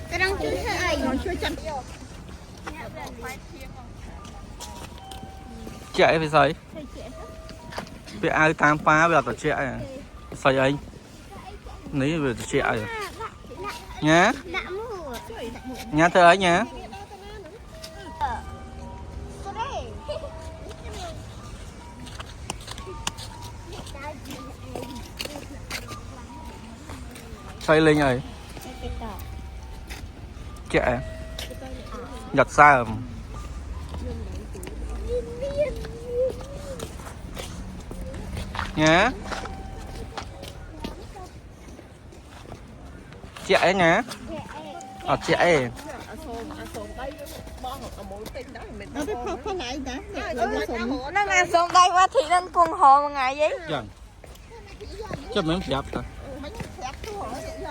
cái đang chưa thấy nó chưa chân chạy phải sấy bị ai tam phá bây giờ tao chạy sấy anh lấy về chạy rồi nhá nhá thưa ấy nhá xây lên rồi chạy giật xa rồi nhá chạy nhá chạy nó nè xuống đây qua thị nên phun hồ một ngày vậy chẳng chấp mấy đẹp thôi